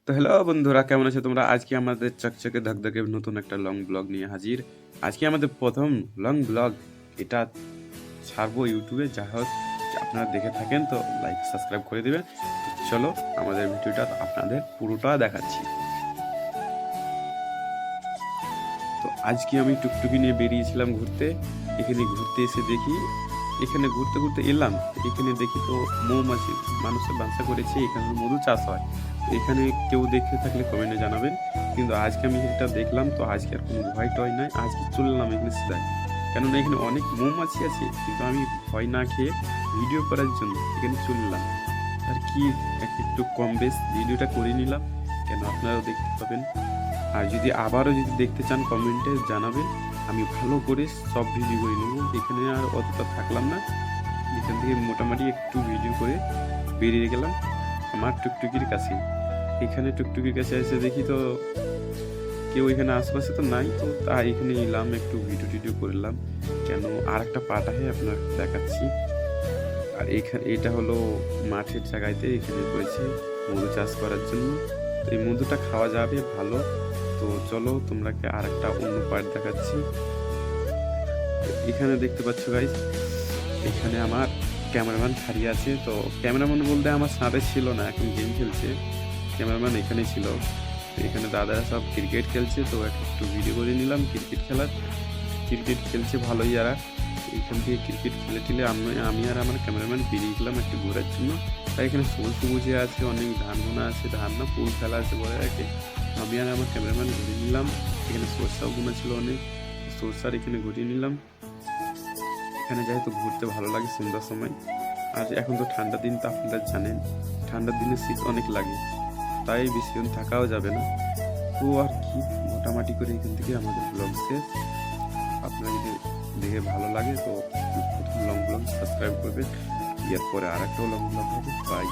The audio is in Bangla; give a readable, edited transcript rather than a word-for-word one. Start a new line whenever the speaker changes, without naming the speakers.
তো হ্যালো বন্ধুরা, কেমন আছো তোমরা? আজকে আমাদের চকচকে ধকধকে নতুন একটা লং ব্লগ নিয়ে হাজির। আজকে আমাদের প্রথম লং ব্লগ। এটা ছাড়বো ইউটিউবে। যা হোক, আপনারা দেখে থাকেন তো লাইক সাবস্ক্রাইব করে দিবেন। তো চলো আমাদের ভিডিওটা আপনাদের পুরোটা দেখাচ্ছি। তো আজকে আমি টুকটুকি নিয়ে বেরিয়েছিলাম ঘুরতে। এখানে ঘুরতে এসে দেখি, এখানে ঘুরতে ঘুরতে এলাম, এখানে দেখি তো মৌমাছি মানুষের বাসা করেছে, এখানে মধু চাষ হয়। তো এখানে কেউ দেখে থাকলে কমেন্টে জানাবেন। কিন্তু আজকে আমি এটা দেখলাম, তো আজকে আর কোনো ভয় টয় নাই, আজকে চললাম এখানে সিধাই। কেননা এখানে অনেক মৌমাছি আছে, কিন্তু আমি ভয় না খেয়ে ভিডিও করার জন্য এখানে চললাম। আর কি একটু কম বেশ ভিডিওটা করে নিলাম, কেন আপনারাও দেখতে পাবেন। আর যদি আবারও দেখতে চান কমেন্টে জানাবেন, আমি ভালো করে সব ভিডিও করে নেব। এখানে আর অতটা থাকলাম না, এখান থেকে মোটামুটি একটু ভিডিও করে বেরিয়ে গেলাম আমার টুকটুকির কাছে। এখানে টুকটুকির কাছে এসে দেখি তো কেউ এখানে আশেপাশে তো নাই, তো তাই এখানে এলাম, একটু ভিডিও টিডিও করলাম। কেন আর একটা পাঠাহে আপনার দেখাচ্ছি। আর এখানে এটা হলো মাঠের জায়গাতে, এখানে করেছে মধু চাষ করার জন্য। তো এই মধুটা খাওয়া যাবে ভালো। তো চলো তোমরাকে আর একটা অন্য পার্ট দেখাচ্ছি। এখানে দেখতে পাচ্ছ গাইস, এখানে আমার ক্যামেরাম্যান দাঁড়িয়ে আছে। তো ক্যামেরাম্যান বলতে আমার সাথে ছিল না, এখন গেম খেলছে। ক্যামেরাম্যান এখানে ছিল। তো এখানে দাদারা সব ক্রিকেট খেলছে, তো একটু ভিডিও করে নিলাম ক্রিকেট খেলার। ক্রিকেট খেলছে ভালোই যারা। এখান থেকে ক্রিকেট খেলে টেলে আমি আর আমার ক্যামেরাম্যান বেরিয়ে গেলাম একটু ঘোরার জন্য। তাই এখানে সবুজ সবুজে আছে, অনেক ধান বোনা আছে, ধান না ফুল খেলা আছে বলে আর কি। আমি আর আমার ক্যামেরাম্যান ঘুরিয়ে নিলাম। এখানে সরষাও বোনা ছিল অনেক, সরষার এখানে ঘুরিয়ে নিলাম। এখানে যেহেতু ঘুরতে ভালো লাগে সন্ধ্যার সময়। আর এখন তো ঠান্ডার দিন, তো আপনারা জানেন ঠান্ডার দিনে শীত অনেক লাগে, তাই বেশিক্ষণ থাকাও যাবে না। তো আর কি, মোটামুটি করে এখান থেকে আমাদের ব্লগ শেষ। আপনার যদি দেখে ভালো লাগে তো প্রথম লং ব্লগ সাবস্ক্রাইব করবেন। এরপরে আর একটা লং ব্লগ হবে। বাই।